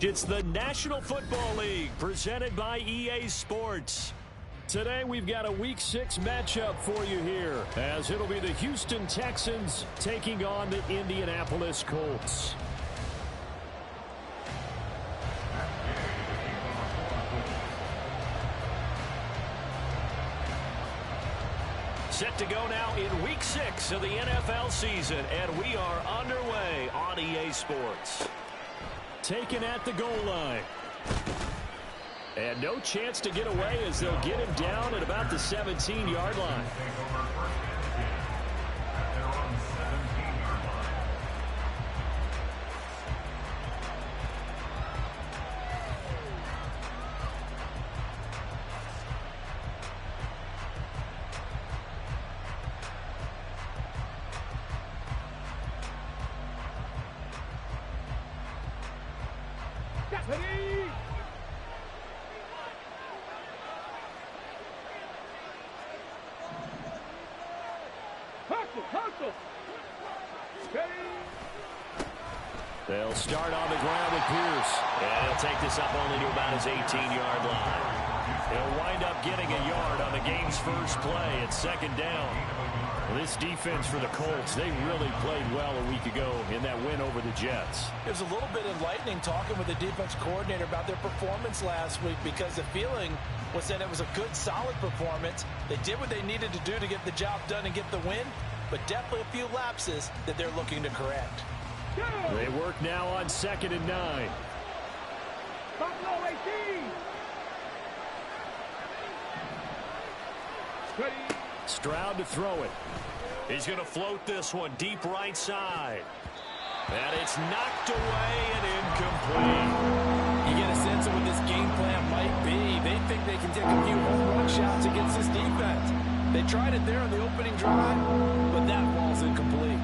It's the National Football League presented by EA Sports. Today we've got a Week 6 matchup for you here, as it'll be the Houston Texans taking on the Indianapolis Colts. Set to go now in Week 6 of the NFL season, and we are underway on EA Sports. Taken at the goal line. And no chance to get away as they'll get him down at about the 17-yard line. They'll start on the ground with Pierce. And he'll take this up only to about his 18-yard line. He'll wind up getting a yard on the game's first play at second down. Well, this defense for the Colts, they really played well a week ago in that win over the Jets. It was a little bit enlightening talking with the defense coordinator about their performance last week, because the feeling was that it was a good, solid performance. They did what they needed to do to get the job done and get the win, but definitely a few lapses that they're looking to correct. They work now on 2nd and 9. Buffalo 18. Stroud to throw it. He's going to float this one deep right side. And it's knocked away and incomplete. You get a sense of what this game plan might be. They think they can take a few home run shots against this defense. They tried it there on the opening drive, but that ball's incomplete.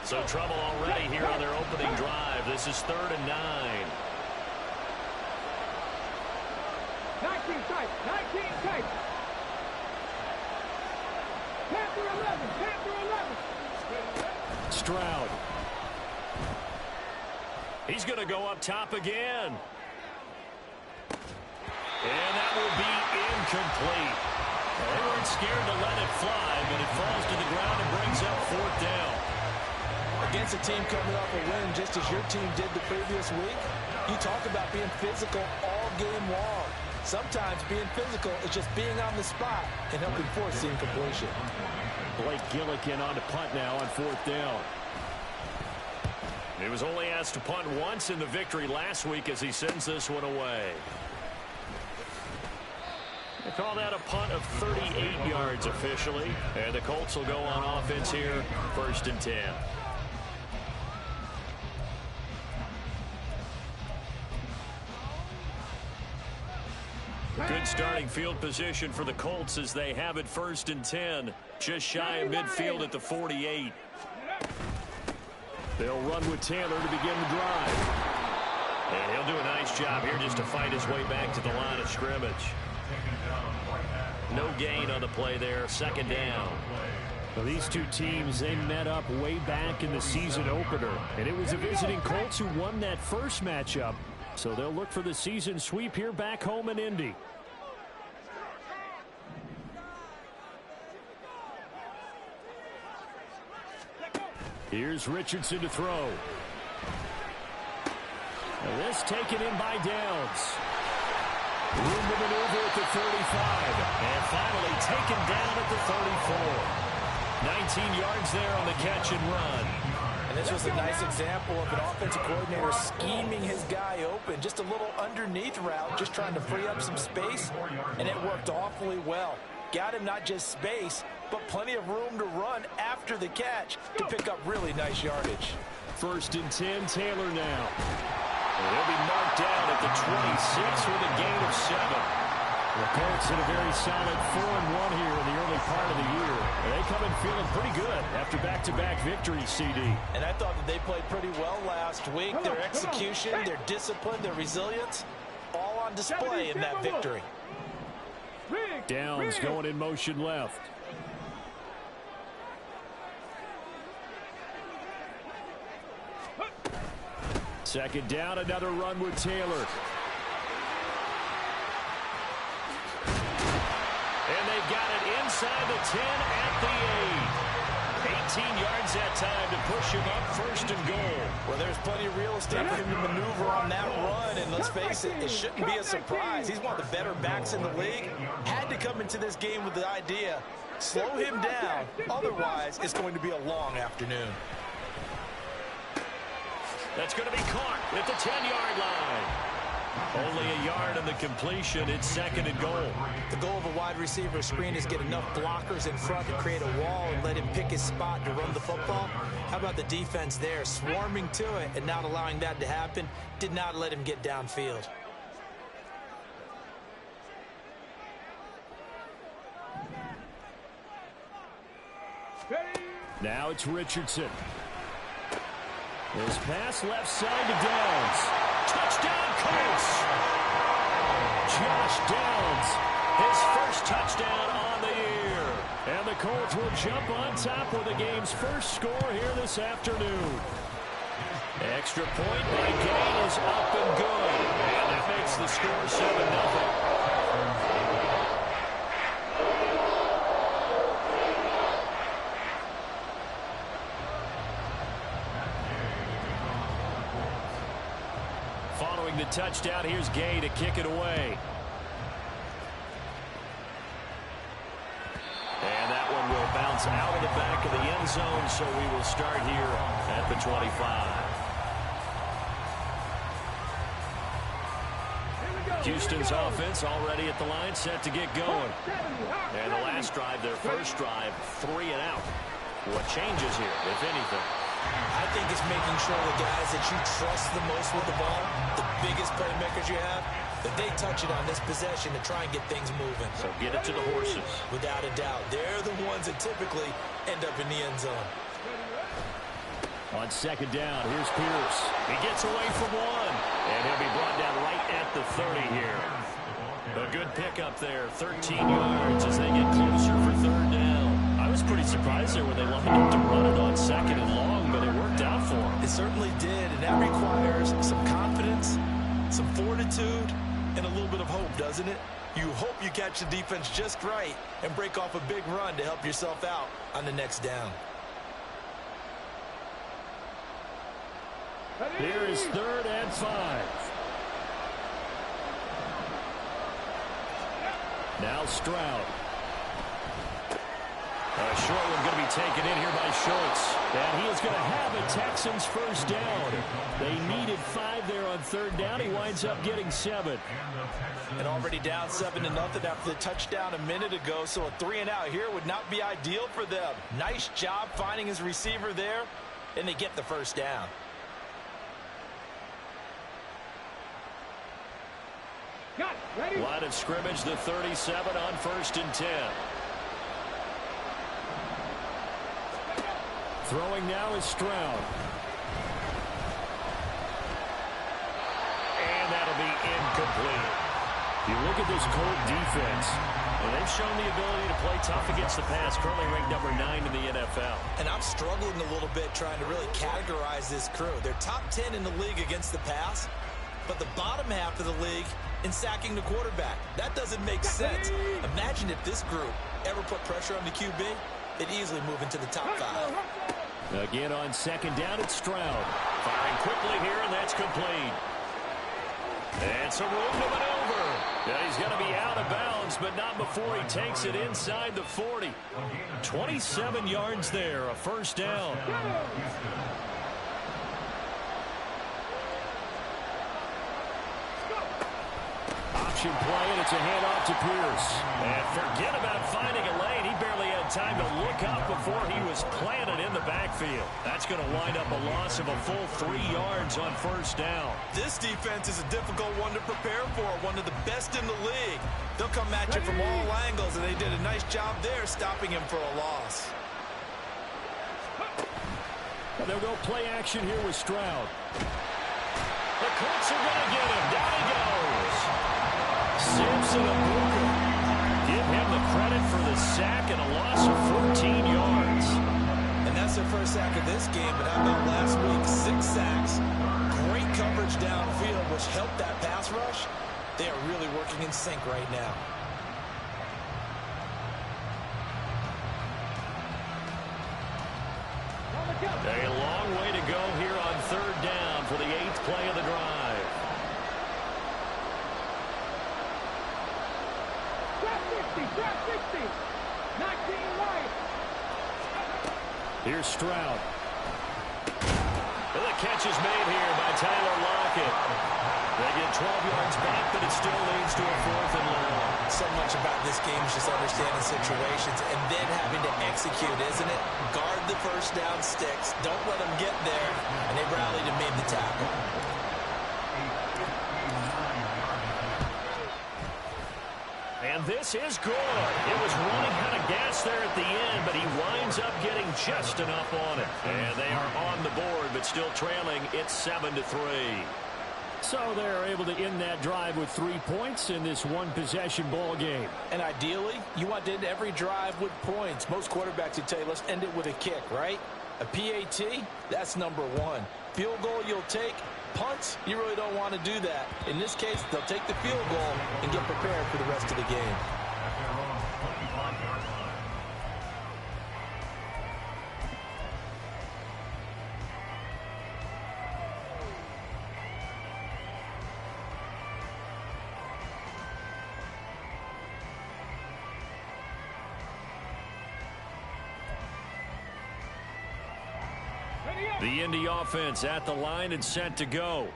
So trouble already here on their opening drive. This is 3rd and 9. 19 tight. 19 tight. Panther 11. Panther 11. Stroud. He's going to go up top again. And that will be incomplete. They weren't scared to let it fly, but it falls to the ground and brings up 4th down. Against a team coming off a win just as your team did the previous week, you talk about being physical all game long. Sometimes being physical is just being on the spot and helping force the incompletion. Blake Gillikin on to punt now on 4th down. He was only asked to punt once in the victory last week as he sends this one away. They call that a punt of 38 yards officially. And the Colts will go on offense here, 1st and 10. Good starting field position for the Colts as they have it 1st and 10. Just shy of midfield at the 48. They'll run with Taylor to begin the drive. And he'll do a nice job here just to fight his way back to the line of scrimmage. No gain on the play there, 2nd down. Well, these two teams, they met up way back in the season opener. And it was the visiting Colts who won that first matchup. So they'll look for the season sweep here back home in Indy. Here's Richardson to throw. And this taken in by Downs. Room to maneuver at the 35. And finally taken down at the 34. 19 yards there on the catch and run. And this was a nice example of an offensive coordinator scheming his guy open. Just a little underneath route, just trying to free up some space, and it worked awfully well. Got him not just space, but plenty of room to run after the catch to pick up really nice yardage. 1st and 10, Taylor now. And they'll be marked down at the 26 with a gain of 7. The Colts in a very solid 4-1 here in the early part of the year. They come in feeling pretty good after back-to-back victories, CD. And I thought that they played pretty well last week. Their execution, their discipline, their resilience, all on display in that victory. Downs going in motion left. Second down, another run with Taylor. And they got it inside the 10 at the 8. 18 yards that time to push him up first and goal. Well, there's plenty of real estate for him to maneuver on that run, and let's face it, it shouldn't be a surprise. He's one of the better backs in the league. Had to come into this game with the idea, slow him down, otherwise it's going to be a long afternoon. That's going to be caught at the 10-yard line. Only a yard on the completion. It's second and goal. The goal of a wide receiver screen is get enough blockers in front to create a wall and let him pick his spot to run the football. How about the defense there, swarming to it and not allowing that to happen? Did not let him get downfield. Now it's Richardson. His pass left side to Downs. Touchdown, Colts! Josh Downs, his first touchdown on the year. And the Colts will jump on top with the game's first score here this afternoon. Extra point by Gay is up and good. And that makes the score 7-0. Following the touchdown, here's Gay to kick it away. And that one will bounce out of the back of the end zone, so we will start here at the 25. Houston's offense already at the line, set to get going. And the last drive, their first drive, 3 and out. What changes here, if anything? I think it's making sure the guys that you trust the most with the ball, the biggest playmakers you have, that they touch it on this possession to try and get things moving. So get it to the horses. Without a doubt. They're the ones that typically end up in the end zone. On second down, here's Pierce. He gets away from one. And he'll be brought down right at the 30 here. A good pickup there, 13 yards as they get closer for third down. I was pretty surprised there when they lined up to run it on second and long, but it worked out for them. It certainly did, and that requires some confidence, some fortitude, and a little bit of hope, doesn't it? You hope you catch the defense just right and break off a big run to help yourself out on the next down. Here is 3rd and 5. Now Stroud. A short one going to be taken in here by Schultz. And he is going to have a Texans first down. They needed 5 there on third down. He winds up getting 7. And already down 7-0 after the touchdown a minute ago. So a 3 and out here would not be ideal for them. Nice job finding his receiver there. And they get the first down. Line of scrimmage, the 37 on 1st and 10. Throwing now is Stroud. And that'll be incomplete. You look at this Colt defense, and they've shown the ability to play tough against the pass, currently ranked number 9 in the NFL. And I'm struggling a little bit trying to really categorize this crew. They're top 10 in the league against the pass, but the bottom half of the league in sacking the quarterback. That doesn't make sense. Imagine if this group ever put pressure on the QB, they'd easily move into the top 5. Again on second down, it's Stroud. Firing quickly here, and that's complete. And some room to maneuver. Yeah, he's going to be out of bounds, but not before he takes it inside the 40. 27 yards there, a first down. Option play, and it's a handoff to Pierce. And forget about finding a lane. He barely had time to look up before he was planted in the backfield. That's going to wind up a loss of a full 3 yards on first down. This defense is a difficult one to prepare for, one of the best in the league. They'll come at you from all angles, and they did a nice job there stopping him for a loss. And they'll go play action here with Stroud. The Colts are going to get him. Down he goes. Simpson and Booker give him the credit for the sack and a loss of 14 yards. And that's their first sack of this game, but how about last week? 6 sacks. Great coverage which helped that pass rush. They are really working in sync right now. A long way to go here on third down for the 8th play of the drive. Trap 60. 19 right. Here's Stroud. Well, the catch is made here by Tyler Lockett. They get 12 yards back, but it still leads to a 4th and long. So much about this game is just understanding situations and then having to execute, isn't it? Guard the first down sticks. Don't let them get there. And they rallied and made the tackle. And this is good. It was running out of gas there at the end, but he winds up getting just enough on it. And they are on the board, but still trailing. It's 7-3. So they're able to end that drive with 3 points in this one-possession ball game. And ideally, you want to end every drive with points. Most quarterbacks would tell you, let's end it with a kick, right? A PAT, that's number 1. Field goal you'll take. Punts, you really don't want to do that. In this case, they'll take the field goal and get prepared for the rest of the game. The Indy offense at the line and set to go.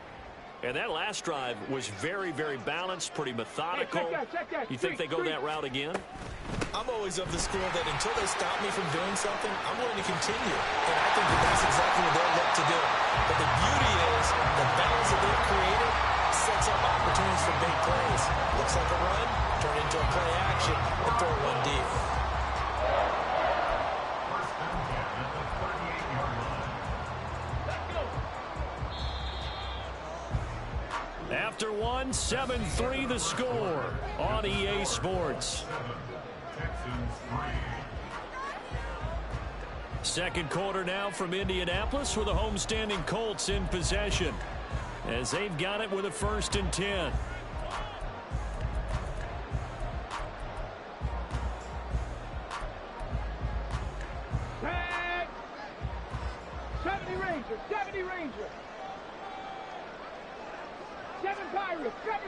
And that last drive was very, very balanced, pretty methodical. Check that. You think they go that route again? I'm always of the school that until they stop me from doing something, I'm willing to continue. And I think that's exactly what they'll look to do. But the beauty is the balance that they've created sets up opportunities for big plays. Looks like a run, turn into a play action, and throw one deep. After one, 7-3 the score on EA Sports. Second quarter now from Indianapolis with the homestanding Colts in possession as they've got it with a 1st and 10. Tag. 70 Ranger. 7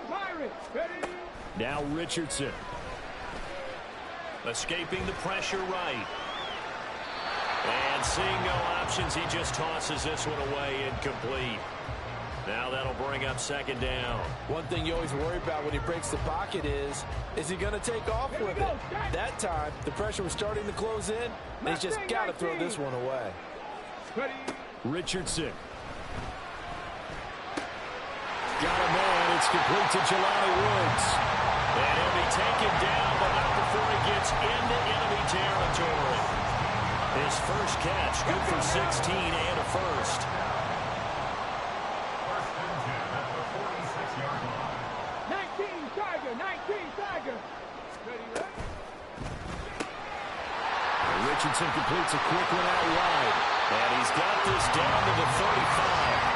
Pirates. Ready. Now Richardson. Escaping the pressure right. And seeing no options, he just tosses this one away incomplete. Now that'll bring up 2nd down. One thing you always worry about when he breaks the pocket is he going to take off with it? That time, the pressure was starting to close in, and he's just got to throw this one away. Ready. Richardson. Got a man. It's complete to Jelani Woods. And he'll be taken down, but not before he gets into enemy territory. His first catch, good for 16 and a 1st. 19 Tiger. Ready. Richardson completes a quick one out wide. And he's got this down to the 35.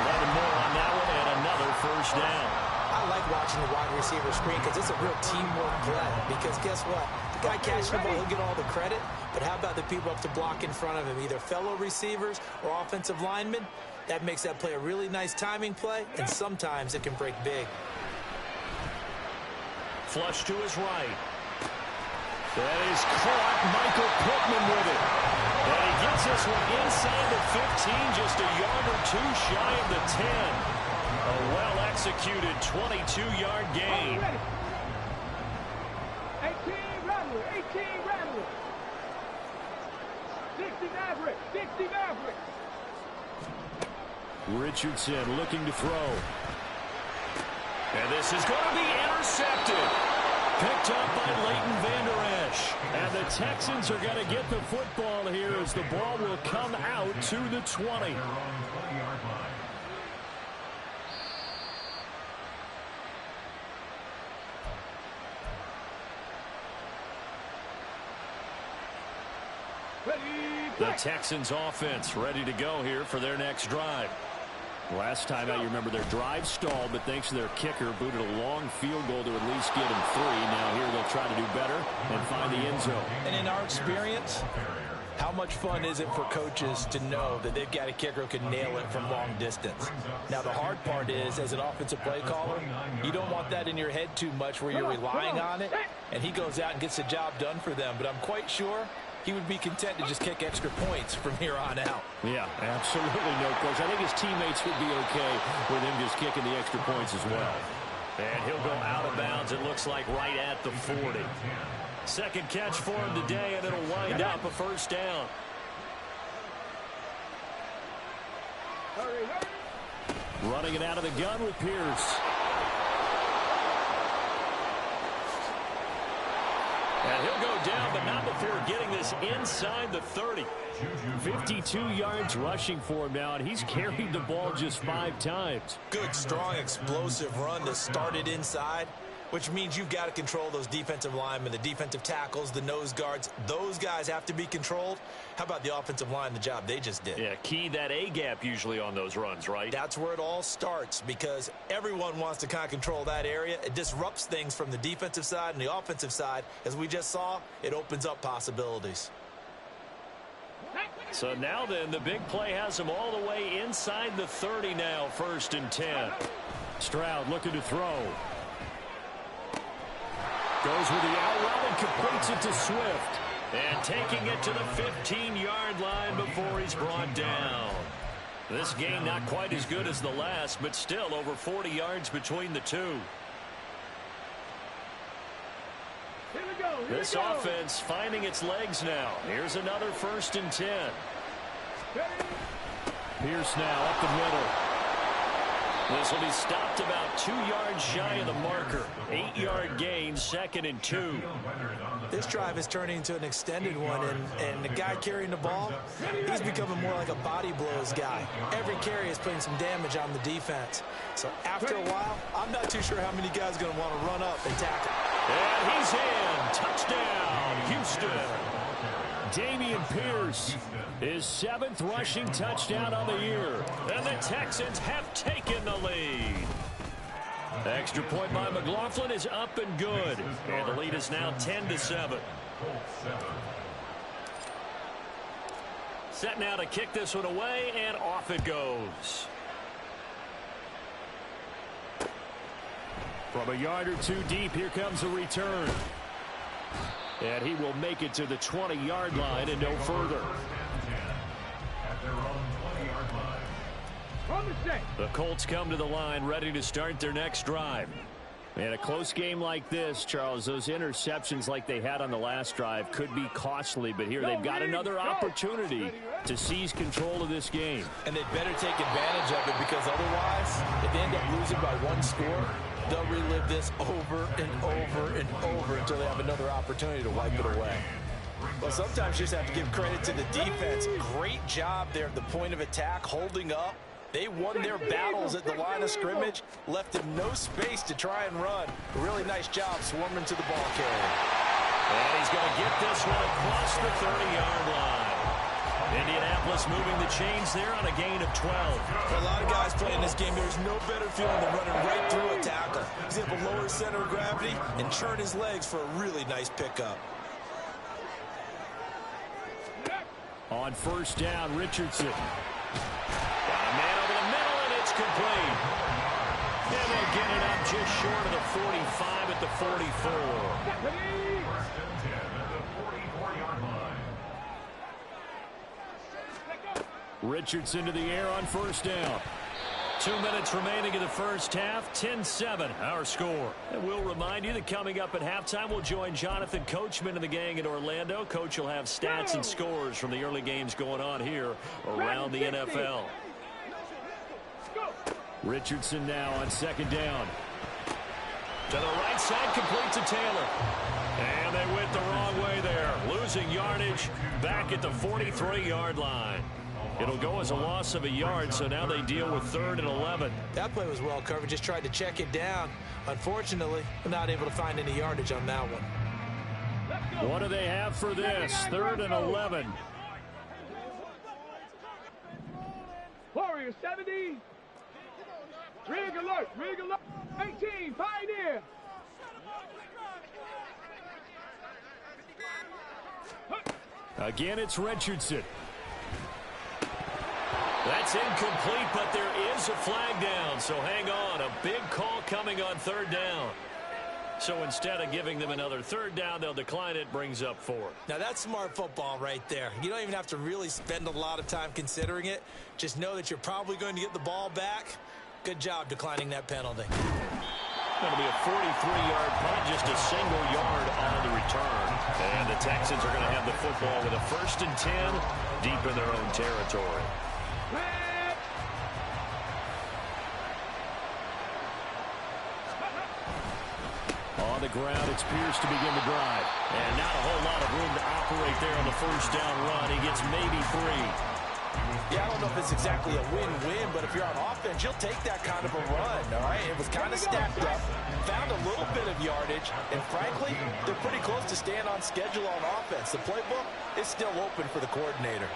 11 more on that one and another 1st down. I like watching the wide receiver screen because it's a real teamwork play. Because guess what? The guy catching the ball, he'll get all the credit. But how about the people up to block in front of him, either fellow receivers or offensive linemen? That makes that play a really nice timing play, and sometimes it can break big. Flush to his right. That is caught. Michael Pittman with it. And he gets this one inside the 15, just a yard or 2 shy of the 10. A well-executed 22-yard gain. 18 Rattler. 60 Maverick. Richardson looking to throw. And this is going to be intercepted. Picked up by Leighton Vander Esch. And the Texans are going to get the football here as the ball will come out to the 20. The Texans offense ready to go here for their next drive. Last time out, you remember their drive stalled, but thanks to their kicker, booted a long field goal to at least get them 3. Now here they'll try to do better and find the end zone. And in our experience, how much fun is it for coaches to know that they've got a kicker who can nail it from long distance? Now, the hard part is, as an offensive play caller, you don't want that in your head too much where you're relying on it, and he goes out and gets the job done for them. But I'm quite sure he would be content to just kick extra points from here on out. Yeah, absolutely no question. I think his teammates would be okay with him just kicking the extra points as well. And he'll go out of bounds, it looks like, right at the 40. Second catch for him today, and it'll wind up a first down. Running it out of the gun with Pierce. And he'll go down, but not before getting this inside the 30. 52 yards rushing for him now, and he's carried the ball just 5 times. Good, strong, explosive run that started inside, which means you've got to control those defensive linemen, the defensive tackles, the nose guards. Those guys have to be controlled. How about the offensive line, the job they just did? Yeah, key that A-gap usually on those runs, right? That's where it all starts, because everyone wants to kind of control that area. It disrupts things from the defensive side and the offensive side. As we just saw, it opens up possibilities. So now then, the big play has him all the way inside the 30 now, 1st and 10. Stroud looking to throw. Goes with the out route and completes it to Swift. And taking it to the 15-yard line before he's brought down. This game not quite as good as the last, but still over 40 yards between the two. This offense finding its legs now. Here's another 1st and 10. Pierce now up the middle. This will be stopped about 2 yards shy of the marker. 8-yard gain, 2nd and 2. This drive is turning into an extended one, and the guy carrying the ball, he's becoming more like a body blows guy. Every carry is putting some damage on the defense. So after a while, I'm not too sure how many guys are going to want to run up and tackle. And he's in. Touchdown, Houston. Damian Pierce, his 7th rushing touchdown on the year. And the Texans have taken the lead. Extra point by McLaughlin is up and good. And the lead is now 10-7. Set now to kick this one away, and off it goes. From a yard or 2 deep, here comes a return. And he will make it to the 20-yard line and no further. The Colts come to the line ready to start their next drive. And a close game like this, Charles, those interceptions like they had on the last drive could be costly, but here they've got another opportunity to seize control of this game. And they'd better take advantage of it, because otherwise, if they end up losing by 1 score, they'll relive this over and over and over until they have another opportunity to wipe it away. Well, sometimes you just have to give credit to the defense. Great job there at the point of attack, holding up. They won their battles at the line of scrimmage, left them no space to try and run. A really nice job swarming to the ball carrier. And he's going to get this one across the 30-yard line. Indianapolis moving the chains there on a gain of 12. For a lot of guys playing this game, there's no better feeling than running right through a tackle. He's able to lower his center of gravity and churn his legs for a really nice pickup. On 1st down, Richardson. Got a man over the middle, and it's complete. And they'll get it up just short of the 45 at the 44. Richardson to the air on 1st down. 2 minutes remaining in the first half. 10-7 our score. And we'll remind you that coming up at halftime, we'll join Jonathan Coachman and the gang in Orlando. Coach will have stats and scores from the early games going on here around the NFL. Richardson now on 2nd down. To the right side, complete to Taylor. And they went the wrong way there. Losing yardage back at the 43-yard line. It'll go as a loss of a yard, so now they deal with 3rd and 11. That play was well covered. Just tried to check it down. Unfortunately, not able to find any yardage on that one. What do they have for this? 3rd and 11. Warriors 70, Alert, Regal, 18, Pioneer. Again, it's Richardson. That's incomplete, but there is a flag down, so hang on. A big call coming on third down. So instead of giving them another third down, they'll decline it, brings up 4. Now, that's smart football right there. You don't even have to really spend a lot of time considering it. Just know that you're probably going to get the ball back. Good job declining that penalty. Going to be a 43-yard punt, just a single yard on the return. And the Texans are going to have the football with a 1st and 10 deep in their own territory. On the ground, it's Pierce to begin the drive. And not a whole lot of room to operate there on the first down run. He gets maybe 3. Yeah, I don't know if it's exactly a win-win, but if you're on offense, you'll take that kind of a run, all right? It was kind of stacked up, found a little bit of yardage, and frankly, they're pretty close to staying on schedule on offense. The playbook is still open for the coordinator.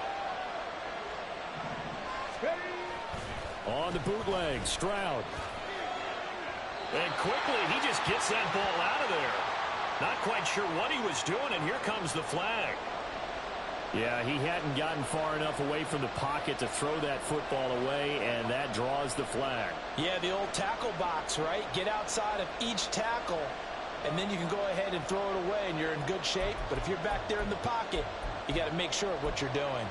On the bootleg, Stroud. And quickly, he just gets that ball out of there. Not quite sure what he was doing, and here comes the flag. Yeah, he hadn't gotten far enough away from the pocket to throw that football away, and that draws the flag. Yeah, the old tackle box, right? Get outside of each tackle, and then you can go ahead and throw it away, and you're in good shape. But if you're back there in the pocket, you got to make sure of what you're doing.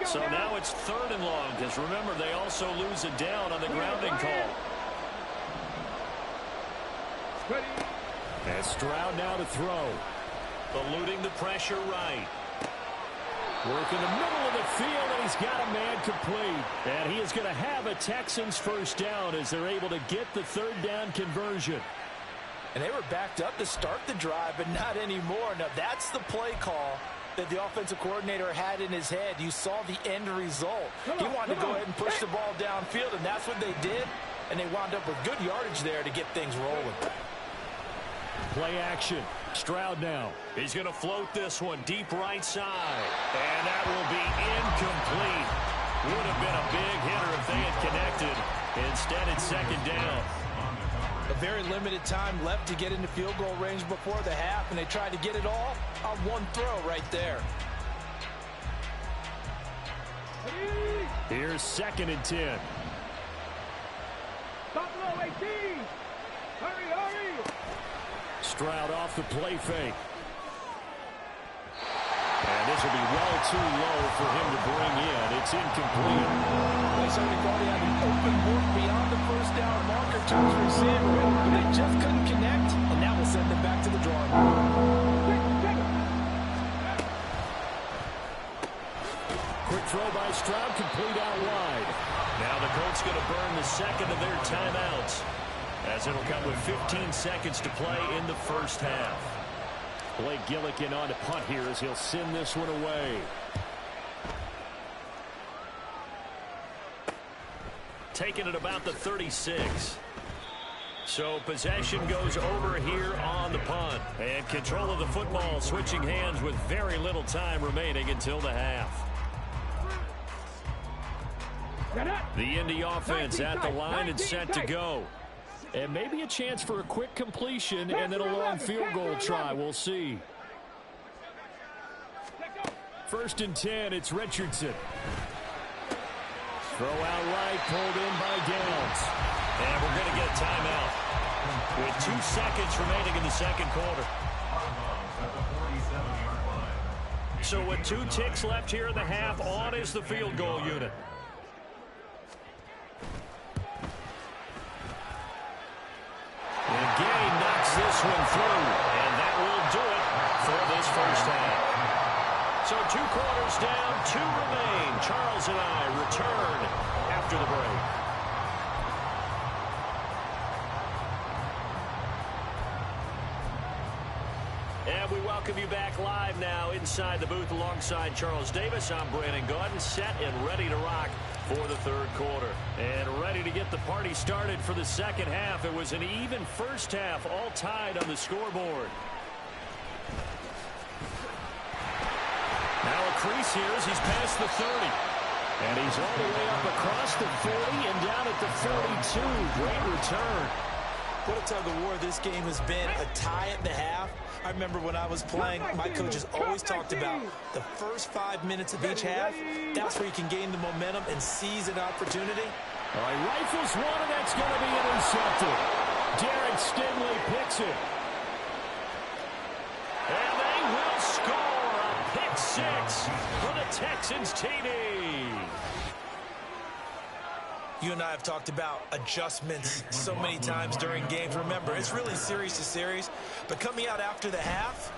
So now it's 3rd and long, because remember, they also lose a down on the grounding call. And Stroud now to throw. Eluding the pressure right. Work in the middle of the field, and he's got a man complete. And he is going to have a Texans 1st down as they're able to get the 3rd down conversion. And they were backed up to start the drive, but not anymore. Now, that's the play call that the offensive coordinator had in his head. You saw the end result. He wanted to go ahead and push the ball downfield, and that's what they did. And they wound up with good yardage there to get things rolling. Play action. Stroud now. He's going to float this one deep right side. And that will be incomplete. Would have been a big hitter if they had connected. Instead, it's 2nd down. A very limited time left to get into field goal range before the half, and they tried to get it all on one throw right there. Here's 2nd and 10. Buffalo 18. Hurry, hurry. Stroud off the play fake. And this will be well too low for him to bring in. It's incomplete. They certainly thought he had an open look beyond the 1st down marker to his receiver, but they just couldn't connect, and that will send them back to the drawing board. Quick throw by Stroud, complete out wide. Now the Colts going to burn the 2nd of their timeouts, as it'll come with 15 seconds to play in the 1st half. Blake Gillikin on to punt here as he'll send this one away. Taking it about the 36. So possession goes over here on the punt. And control of the football switching hands with very little time remaining until the half. The Indy offense at the line and set to go. And maybe a chance for a quick completion and then a long field goal try. We'll see. 1st and 10, it's Richardson. Throw out right, pulled in by Downs. And we're going to get a timeout with 2 seconds remaining in the 2nd quarter. So with 2 ticks left here in the half, on is the field goal unit. And Gay knocks this one through, and that will do it for this 1st half. So 2 quarters down, 2 remain. Charles and I return after the break. And we welcome you back live now inside the booth alongside Charles Davis. I'm Brandon Gaudin, set and ready to rock for the 3rd quarter. And ready to get the party started for the 2nd half. It was an even 1st half, all tied on the scoreboard. Now a crease here as he's past the 30. And he's all the way up across the 40 and down at the 42. Great return. What a tug of war this game has been. A tie at the half. I remember when I was playing, my coaches always talked about the first 5 minutes of each half. That's where you can gain the momentum and seize an opportunity. All right, rifles one, and that's going to be intercepted. Derek Stingley picks it. And they will score a pick six for the Texans TD. You and I have talked about adjustments so many times during games. Remember, it's really series to series. But coming out after the half,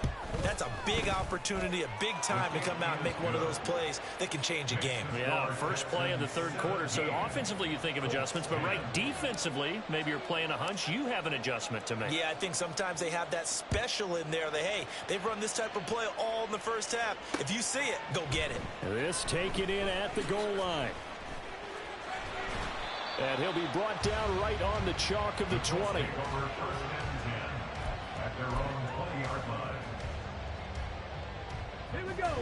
that's a big opportunity, a big time to come out and make one of those plays that can change a game. Yeah, first play of the third quarter. So offensively, you think of adjustments. But right defensively, maybe you're playing a hunch. You have an adjustment to make. Yeah, I think sometimes they have that special in there that, hey, they've run this type of play all in the first half. If you see it, go get it. This taken in at the goal line. And he'll be brought down right on the chalk of the 20.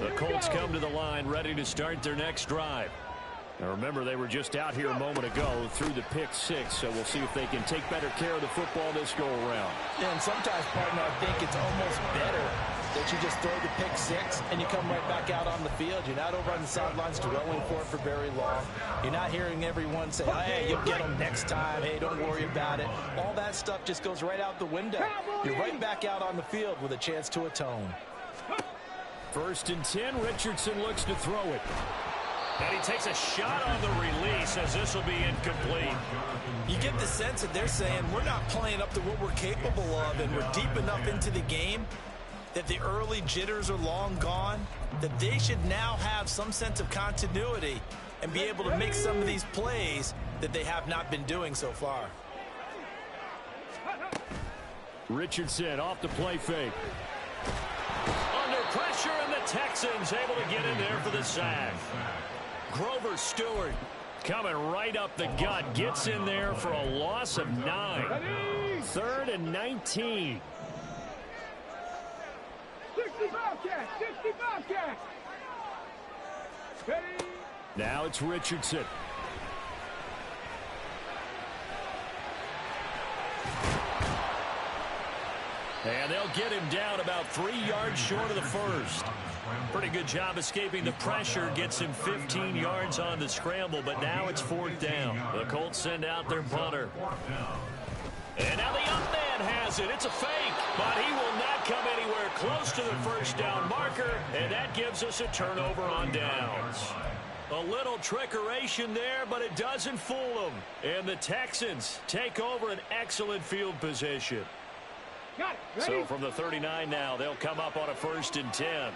The Colts come to the line ready to start their next drive. Now remember, they were just out here a moment ago through the pick six, so we'll see if they can take better care of the football this go around. Yeah, and sometimes, partner, I think it's almost better that you just throw the pick six and you come right back out on the field. You're not over on the sidelines dwelling for it for very long. You're not hearing everyone say, hey, you'll get them next time. Hey, don't worry about it. All that stuff just goes right out the window. You're right back out on the field with a chance to atone. 1st and 10, Richardson looks to throw it. And he takes a shot on the release as this will be incomplete. You get the sense that they're saying we're not playing up to what we're capable of, and we're deep enough into the game that the early jitters are long gone, that they should now have some sense of continuity and be able to make some of these plays that they have not been doing so far. Richardson off the play fake. Under pressure, and the Texans able to get in there for the sack. Grover Stewart coming right up the gut, gets in there for a loss of 9. 3rd and 19. 65 catch, 65 catch. Now it's Richardson. And they'll get him down about 3 yards short of the first. Pretty good job escaping the pressure. Gets him 15 yards on the scramble, but now it's 4th down. The Colts send out their punter. And now the up man has it. It's a fake, but he will not come anywhere close to the first down marker, and that gives us a turnover on downs. A little trickeration there, but it doesn't fool them. And the Texans take over an excellent field position. So from the 39 now, they'll come up on a 1st and 10.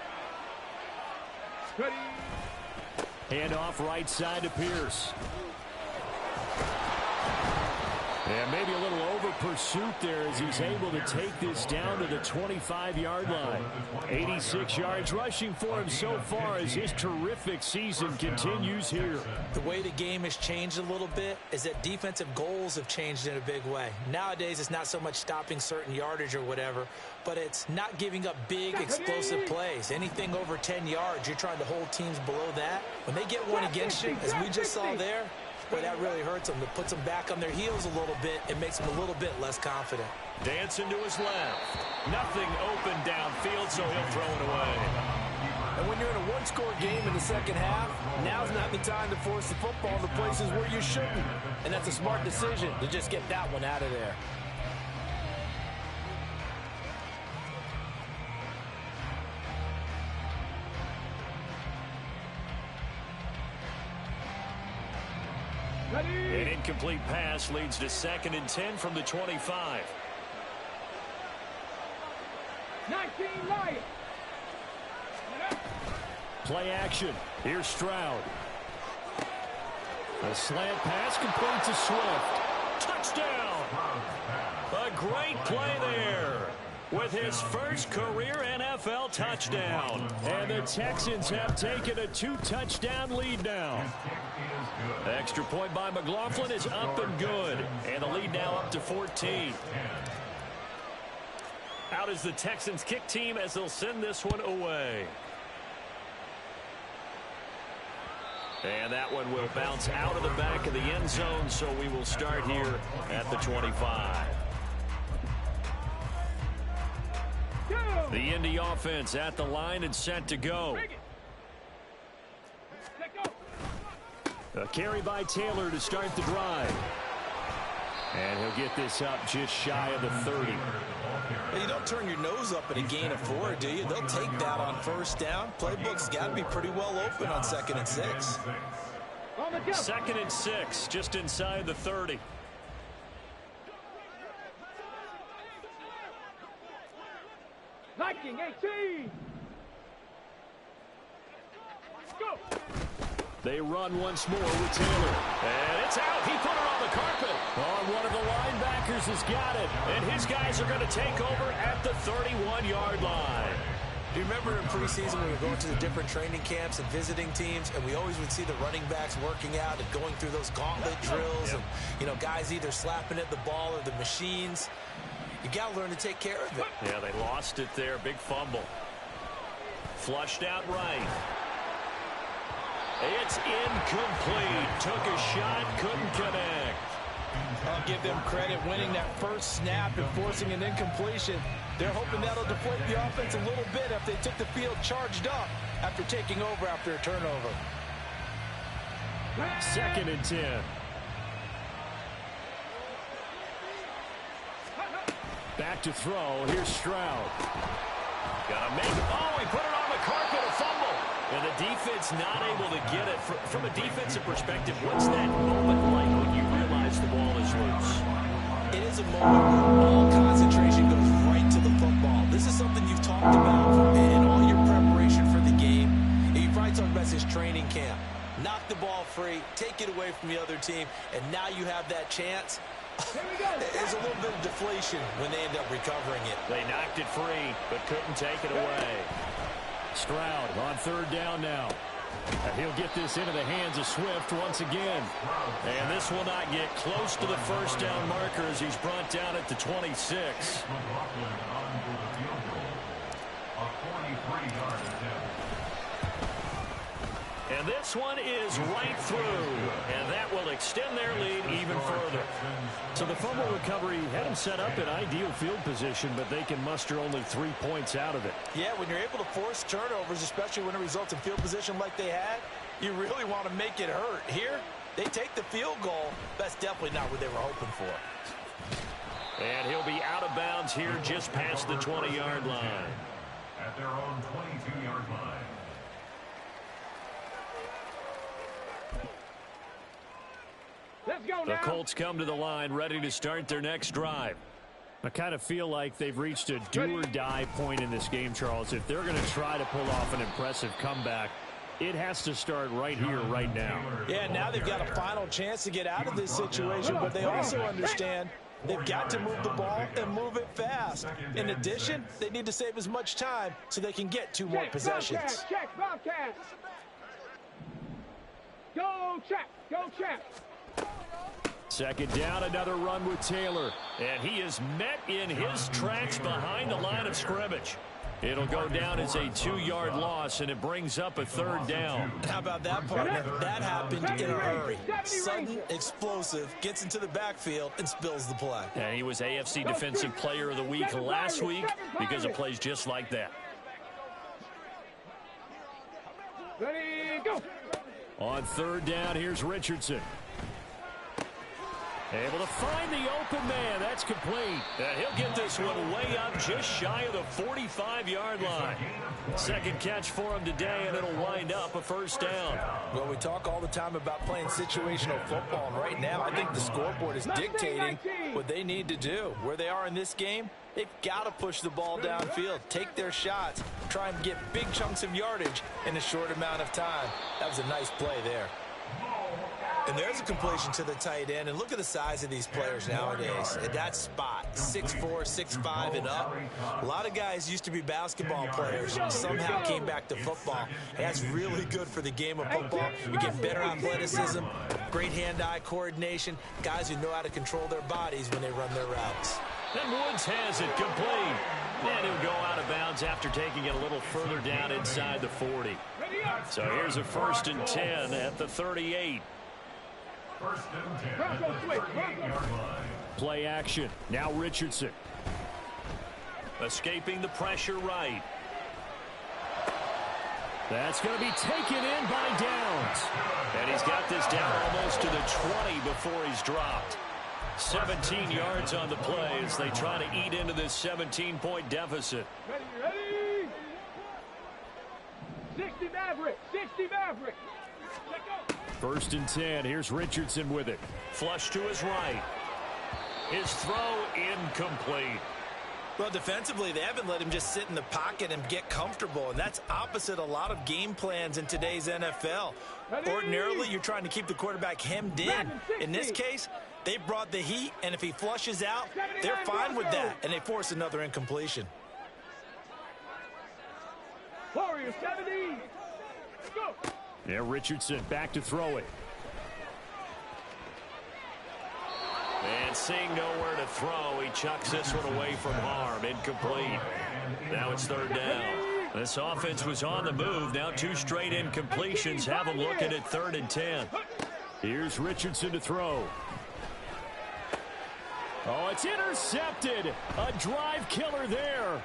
Ready. Hand off right side to Pierce. And maybe a little over pursuit there as he's able to take this down to the 25-yard line. 86 yards rushing for him so far as his terrific season continues here. The way the game has changed a little bit is that defensive goals have changed in a big way. Nowadays, it's not so much stopping certain yardage or whatever, but it's not giving up big, explosive plays. Anything over 10 yards, you're trying to hold teams below that. When they get one against you, as we just saw there, boy, that really hurts them. It puts them back on their heels a little bit. It makes them a little bit less confident. Dancing to his left. Nothing open downfield, so he'll throw it away. And when you're in a one-score game in the second half, now's not the time to force the football to places where you shouldn't. And that's a smart decision to just get that one out of there. An incomplete pass leads to 2nd and 10 from the 25. 19 Lions. Play action. Here's Stroud. A slant pass complete to Swift. Touchdown. A great play there with his first career NFL touchdown. And the Texans have taken a 2-touchdown lead now. Extra point by McLaughlin is up and good. And the lead now up to 14. Out is the Texans kick team as they'll send this one away. And that one will bounce out of the back of the end zone, so we will start here at the 25. The Indy offense at the line and set to go. A carry by Taylor to start the drive. And he'll get this up just shy of the 30. You don't turn your nose up at a gain of 4, do you? They'll take that on first down. Playbook's got to be pretty well open on 2nd and 6. 2nd and 6, just inside the 30. Viking 18. Go. They run once more with Taylor. And it's out. He put it on the carpet. On one of the linebackers has got it. And his guys are going to take over at the 31-yard line. Do you remember in preseason when we were going to the different training camps and visiting teams, and we always would see the running backs working out and going through those gauntlet drills and, you know, guys either slapping at the ball or the machines. You got to learn to take care of it. Yeah, they lost it there. Big fumble. Flushed out right. It's incomplete. Took a shot, couldn't connect. I'll give them credit winning that first snap and forcing an incompletion. They're hoping that'll deflate the offense a little bit if they took the field charged up after taking over after a turnover. 2nd and 10. Back to throw. Here's Stroud. Gotta make it. Oh, he put it on the carpet. A fumble. And the defense not able to get it. From a defensive perspective, what's that moment like when you realize the ball is loose? It is a moment where all concentration goes right to the football. This is something you've talked about in all your preparation for the game. You probably talked about this training camp. Knock the ball free, take it away from the other team, and now you have that chance. There's a little bit of deflation when they end up recovering it. They knocked it free, but couldn't take it away. Stroud on 3rd down now. And he'll get this into the hands of Swift once again. And this will not get close to the first down marker as he's brought down at the 26. And this one is right through. And that will extend their lead even further. So the fumble recovery had them set up in ideal field position, but they can muster only 3 points out of it. Yeah, when you're able to force turnovers, especially when it results in field position like they had, you really want to make it hurt. Here, they take the field goal. That's definitely not what they were hoping for. And he'll be out of bounds here just past the 20-yard line. At their own 22-yard line. Let's go now. The Colts come to the line ready to start their next drive. I kind of feel like they've reached a do-or-die point in this game, Charles. If they're going to try to pull off an impressive comeback, it has to start right here, right now. Yeah, now they've got a final chance to get out of this situation, but they also understand they've got to move the ball and move it fast. In addition, they need to save as much time so they can get 2 more possessions. Check, Bobcats. Go, check. Go, check. 2nd down, another run with Taylor. And he is met in his tracks behind the line of scrimmage. It'll go down as a 2-yard loss, and it brings up a 3rd down. How about that, partner? That happened in a hurry. Sudden, explosive, gets into the backfield, and spills the play. And he was AFC Defensive Player of the Week last week because of plays just like that. Ready, go. On 3rd down, here's Richardson. Able to find the open man. That's complete. And he'll get this one way up just shy of the 45-yard line. 2nd catch for him today, and it'll wind up a 1st down. Well, we talk all the time about playing situational football, and right now I think the scoreboard is dictating what they need to do. Where they are in this game, they've got to push the ball downfield, take their shots, try and get big chunks of yardage in a short amount of time. That was a nice play there. And there's a completion to the tight end. And look at the size of these players nowadays. At that spot, 6'4", 6'5", and up. A lot of guys used to be basketball players and somehow came back to football. And that's really good for the game of football. You get better athleticism, great hand-eye coordination, guys who know how to control their bodies when they run their routes. Then Woods has it complete. And he'll go out of bounds after taking it a little further down inside the 40. So here's a 1st and 10 at the 38. 1st and 10 at the 38-yard line. Play action. Now Richardson. Escaping the pressure right. That's going to be taken in by Downs. And he's got this down almost to the 20 before he's dropped. 17 yards on the play as they try to eat into this 17-point deficit. Ready? 60 Maverick. 60 Maverick. 1st and 10. Here's Richardson with it. Flush to his right. His throw incomplete. Well, defensively, they haven't let him just sit in the pocket and get comfortable, and that's opposite a lot of game plans in today's NFL. Ordinarily, you're trying to keep the quarterback hemmed in. In this case, they brought the heat, and if he flushes out, they're fine with that, and they force another incompletion. Warrior 70. Go. Yeah, Richardson back to throw it. And seeing nowhere to throw, he chucks this one away from harm. Incomplete. Now it's 3rd down. This offense was on the move. Now 2 straight incompletions have them looking at 3rd and 10. Here's Richardson to throw. Oh, it's intercepted. A drive killer there.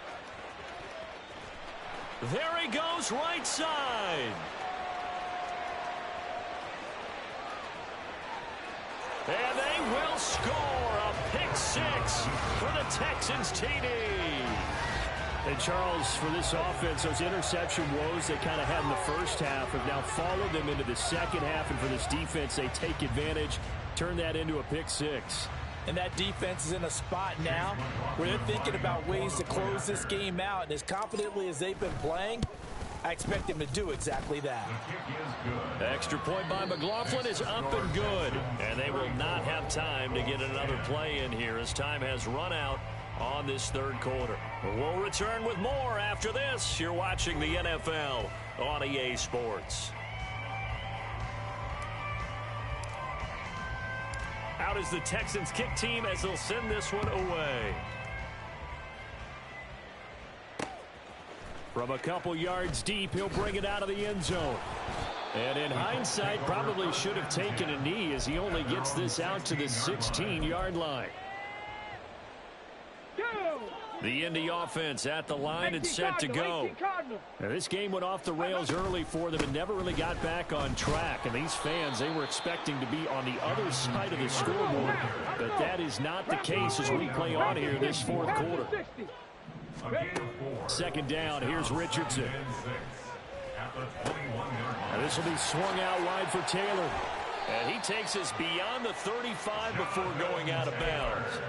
There he goes, right side. And they will score a pick 6 for the Texans TD. And Charles, for this offense, those interception woes they kind of had in the first half have now followed them into the second half. And for this defense, they take advantage, turn that into a pick 6. And that defense is in a spot now where they're thinking about ways to close this game out. And as confidently as they've been playing, I expect them to do exactly that. Extra point by McLaughlin is up and good. And they will not have time to get another play in here as time has run out on this 3rd quarter. We'll return with more after this. You're watching the NFL on EA Sports. Out is the Texans kick team as they'll send this one away. From a couple yards deep, he'll bring it out of the end zone. And in hindsight, probably should have taken a knee as he only gets this out to the 16-yard line. The Indy offense at the line and set to go. Now, this game went off the rails early for them and never really got back on track. And these fans, they were expecting to be on the other side of the scoreboard. But that is not the case as we play on here this 4th quarter. 2nd down, here's Richardson. Now, this will be swung out wide for Taylor. And he takes us beyond the 35 before going out of bounds.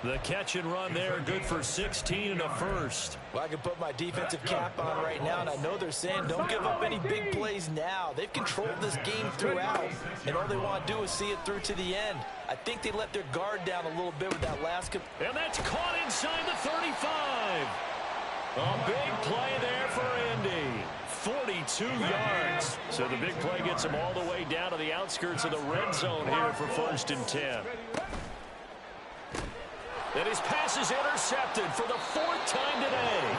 The catch and run there, good for 16 and a 1st. Well, I can put my defensive cap on right now, and I know they're saying don't give up any big plays now. They've controlled this game throughout, and all they want to do is see it through to the end. I think they let their guard down a little bit with that last. And that's caught inside the 35. A big play there for Indy. 42 yards. So the big play gets them all the way down to the outskirts of the red zone here for 1st and 10. And his pass is intercepted for the 4th time today.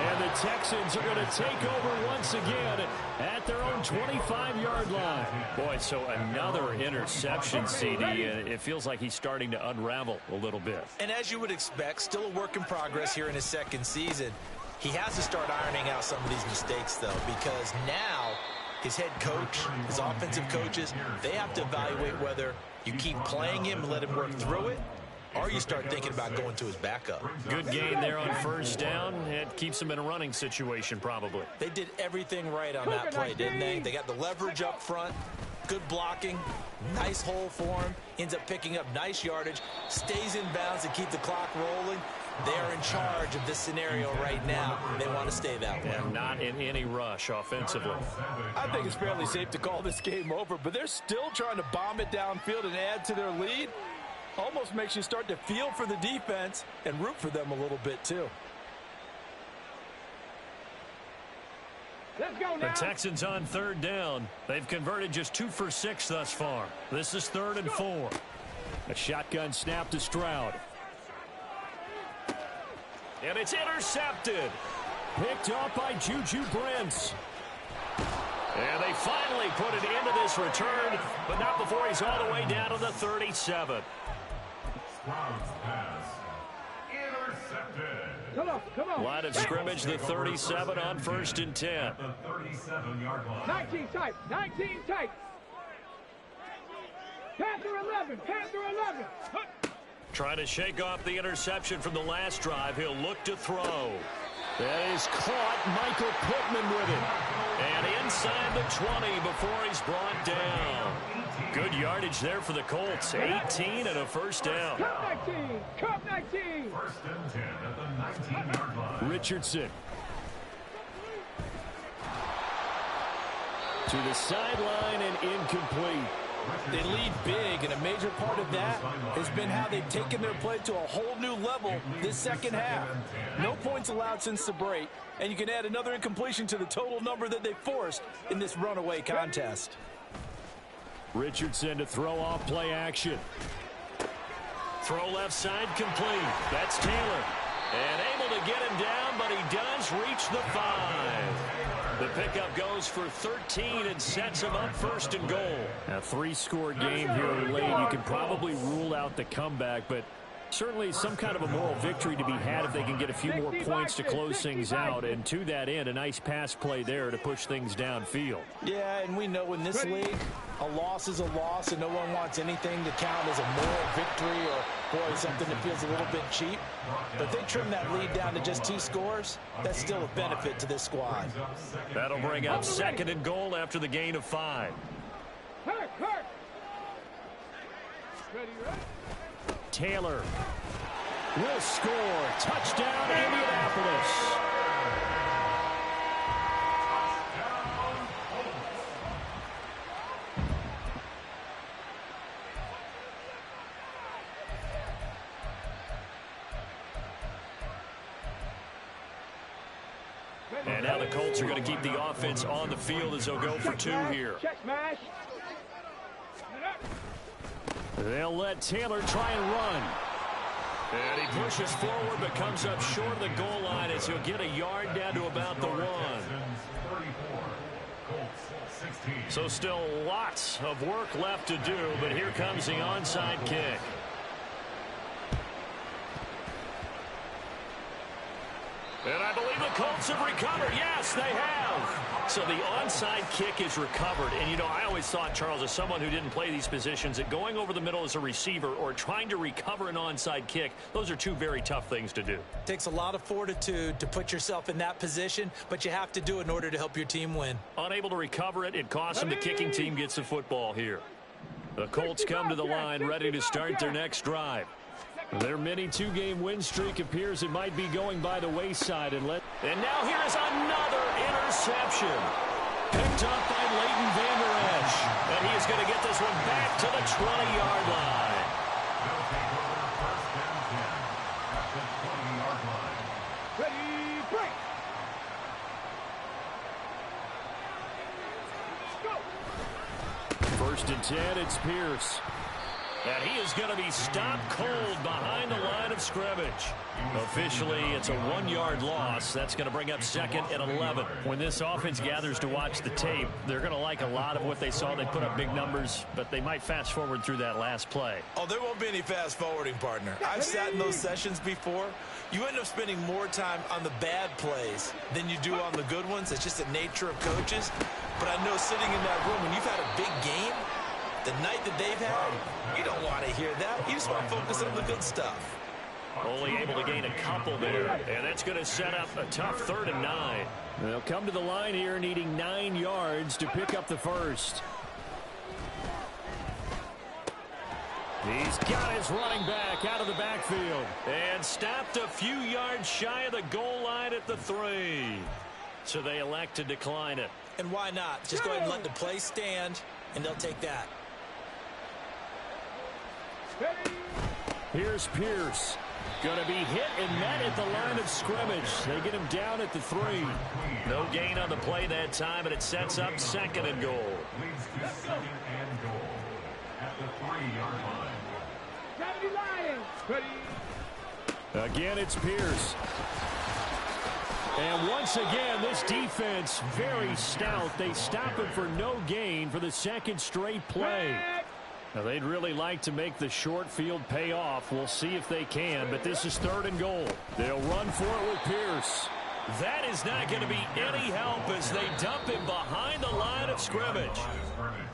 And the Texans are going to take over once again at their own 25-yard line. Boy, so another interception, CD. It feels like he's starting to unravel a little bit. And as you would expect, still a work in progress here in his 2nd season. He has to start ironing out some of these mistakes, though, because now his head coach, his offensive coaches, they have to evaluate whether you keep playing him and let him work through it, or you start thinking about going to his backup. Good gain there on 1st down. It keeps him in a running situation, probably. They did everything right on that play, didn't they? They got the leverage up front, good blocking, nice hole for him, ends up picking up nice yardage, stays in bounds to keep the clock rolling. They're in charge of this scenario right now. They want to stay that way. And not in any rush offensively. I think it's fairly safe to call this game over, but they're still trying to bomb it downfield and add to their lead. Almost makes you start to feel for the defense and root for them a little bit, too. Let's go now. The Texans on 3rd down. They've converted just 2 for 6 thus far. This is 3rd and 4. A shotgun snap to Stroud. And it's intercepted. Picked up by Juju Brents. And they finally put it into this return, but not before he's all the way down to the 37. Stroud's pass intercepted. Come on. Line of scrimmage, the 37 on 1st and 10. At the 37-yard line. 19 tight. Panther 11. Trying to shake off the interception from the last drive. He'll look to throw. That is caught. Michael Pittman with it. And inside the 20 before he's brought down. Good yardage there for the Colts. 18 and a first down. Cup 19. 1st and 10 at the 19-yard line. Richardson. To the sideline and incomplete. They lead big, and a major part of that has been how they've taken their play to a whole new level this second half. No points allowed since the break, and you can add another incompletion to the total number that they forced in this runaway contest. Richardson to throw off play action. Throw left side complete. That's Taylor. And able to get him down, but he does reach the 5. The pickup goes for 13 and sets him up 1st and goal. A 3-score game here late. You can probably rule out the comeback, but certainly some kind of a moral victory to be had if they can get a few more points to close things out. And to that end, a nice pass play there to push things downfield. Yeah, and we know in this league, a loss is a loss, and no one wants anything to count as a moral victory or, boy, something that feels a little bit cheap. But if they trim that lead down to just 2 scores, that's still a benefit to this squad. That'll bring up 2nd and goal after the gain of 5. Hurt. Ready. Taylor will score. Touchdown, Indianapolis. And now the Colts are going to keep the offense on the field as they'll go for 2 here. Check smash. They'll let Taylor try and run. And he pushes forward but comes up short of the goal line as he'll get a yard down to about the 1. So still lots of work left to do, but here comes the onside kick. And I believe the Colts have recovered. Yes, they have. So the onside kick is recovered. And, you know, I always thought, Charles, as someone who didn't play these positions, that going over the middle as a receiver or trying to recover an onside kick, those are 2 very tough things to do. It takes a lot of fortitude to put yourself in that position, but you have to do it in order to help your team win. Unable to recover it, it costs them. The kicking team gets the football here. The Colts come to the line, ready to start their next drive. Their mini 2-game win streak appears it might be going by the wayside. And now here's another interception. Picked up by Leighton Vander Esch. And he is going to get this one back to the 20-yard line. They'll take over 1st and 10 at the 20-yard line. Ready, break. Go. 1st and 10, it's Pierce. And he is going to be stopped cold behind the line of scrimmage. Officially, it's a 1-yard loss. That's going to bring up 2nd and 11. When this offense gathers to watch the tape, they're going to like a lot of what they saw. They put up big numbers, but they might fast forward through that last play. Oh, there won't be any fast forwarding, partner. I've sat in those sessions before. You end up spending more time on the bad plays than you do on the good ones. It's just the nature of coaches. But I know sitting in that room, when you've had a big game, the night that they've had, you don't want to hear that. You just want to focus on the good stuff. Only able to gain a couple there, and that's going to set up a tough 3rd and 9. They'll come to the line here needing 9 yards to pick up the first. He's got his running back out of the backfield and stopped a few yards shy of the goal line at the 3. So they elect to decline it. And why not? Just go ahead and let the play stand, and they'll take that. Here's Pierce. Going to be hit and met at the line of scrimmage. They get him down at the 3. No gain on the play that time, and it sets up 2nd and goal. Leads to 2nd and goal at the 3-yard line. Lions. Ready. Again, it's Pierce. And once again, this defense very stout. They stop him for no gain for the second straight play. Now, they'd really like to make the short field pay off. We'll see if they can, but this is 3rd and goal. They'll run for it with Pierce. That is not going to be any help as they dump him behind the line of scrimmage.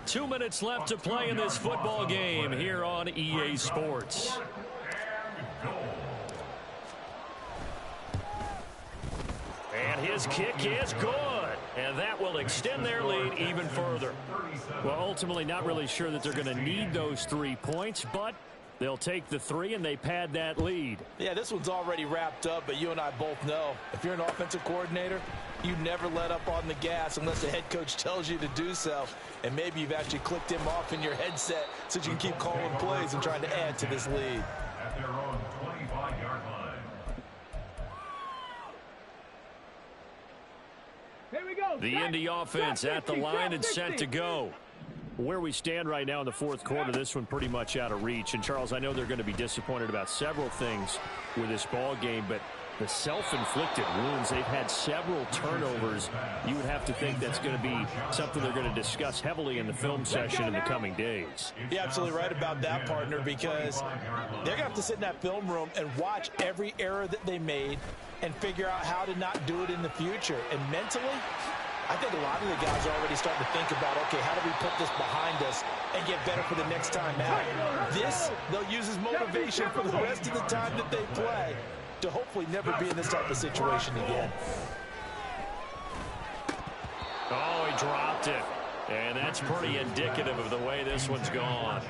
2 minutes left to play in this football game here on EA Sports. And his kick is good. And that will extend their lead even further. Well, ultimately not really sure that they're going to need those 3 points, but they'll take the 3 and they pad that lead. Yeah, this one's already wrapped up, but you and I both know if you're an offensive coordinator, you never let up on the gas unless the head coach tells you to do so. And maybe you've actually clicked him off in your headset so you can keep calling plays and trying to add to this lead. At their own 25-yard line. Here we go. The Indy offense at the line and set to go. Where we stand right now in the 4th quarter, this one pretty much out of reach. And, Charles, I know they're going to be disappointed about several things with this ball game, but the self-inflicted wounds, they've had several turnovers. You would have to think that's going to be something they're going to discuss heavily in the film session in the coming days. You're absolutely right about that, partner, because they're going to have to sit in that film room and watch every error that they made and figure out how to not do it in the future. And mentally, I think a lot of the guys are already starting to think about, okay, how do we put this behind us and get better for the next time out? This, they'll use as motivation for the rest of the time that they play to hopefully never be in this type of situation again. Oh, he dropped it. And that's pretty indicative of the way this one's gone.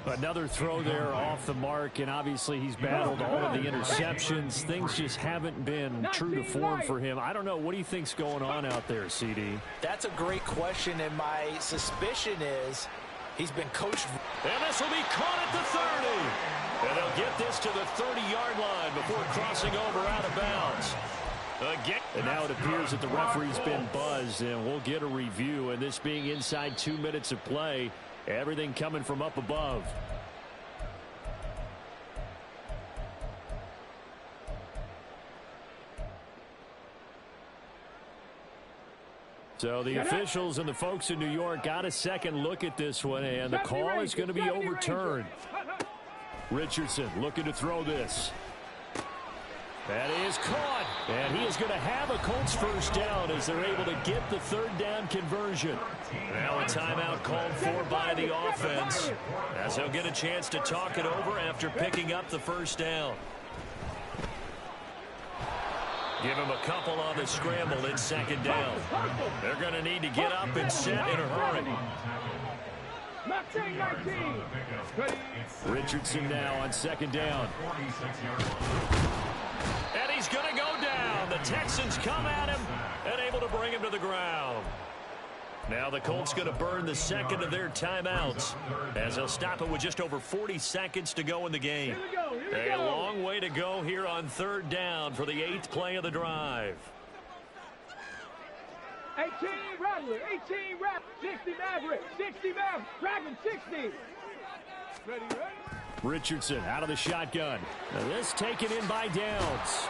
Another throw there off the mark, and obviously he's battled all of the interceptions. Things just haven't been true to form for him. I don't know. What do you think's going on out there, CD? That's a great question, and my suspicion is he's been coached. And this will be caught at the 30. And they'll get this to the 30-yard line before crossing over out of bounds. Again. And now it appears that the referee's been buzzed, and we'll get a review. And this being inside 2 minutes of play, everything coming from up above. So the officials and the folks in New York got a second look at this one, and the call is going to be overturned. Richardson looking to throw this. That is caught, and he is going to have a Colts first down as they're able to get the 3rd down conversion. Now a timeout called for by the offense as they'll get a chance to talk it over after picking up the first down. Give him a couple on the scramble in 2nd down. They're going to need to get up and set in a hurry. Richardson now on 2nd down. And he's going to go down. The Texans come at him and able to bring him to the ground. Now the Colts going to burn the second of their timeouts as they'll stop it with just over 40 seconds to go in the game. A long way to go here on 3rd down for the 8th play of the drive. 18 Rattler, 18 Rattler, 60 Maverick, 60 Maverick, Dragon 60. Ready. Richardson out of the shotgun. Now this taken in by Downs.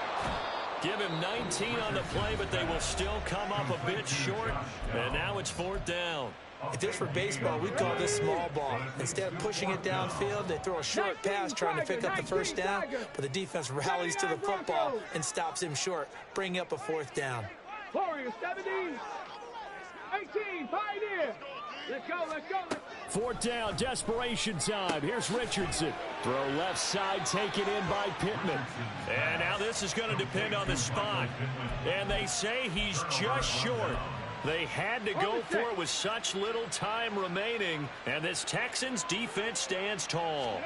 Give him 19 on the play, but they will still come up a bit short. And now it's 4th down. If this were baseball, we'd call this small ball. Instead of pushing it downfield, they throw a short pass trying to pick up the first down, but the defense rallies to the football and stops him short, bringing up a 4th down. Warrior 70, 18, Pioneer. Let's go, let's go. 4th down, desperation time. Here's Richardson. Throw left side, taken in by Pittman. And now this is going to depend on the spot. And they say he's just short. They had to go for it with such little time remaining. And this Texans defense stands tall.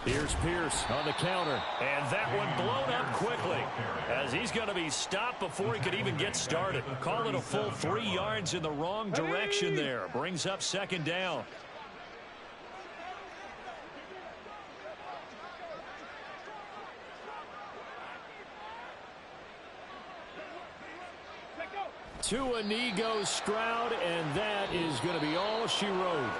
Here's Pierce on the counter. And that one blown up quickly as he's going to be stopped before he could even get started. Call it a full 3 yards in the wrong direction there. Brings up 2nd down. To a knee goes Stroud, and that is going to be all she wrote.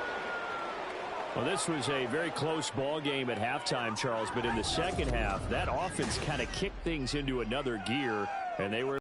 Well, this was a very close ball game at halftime, Charles, but in the second half, that offense kind of kicked things into another gear, and they were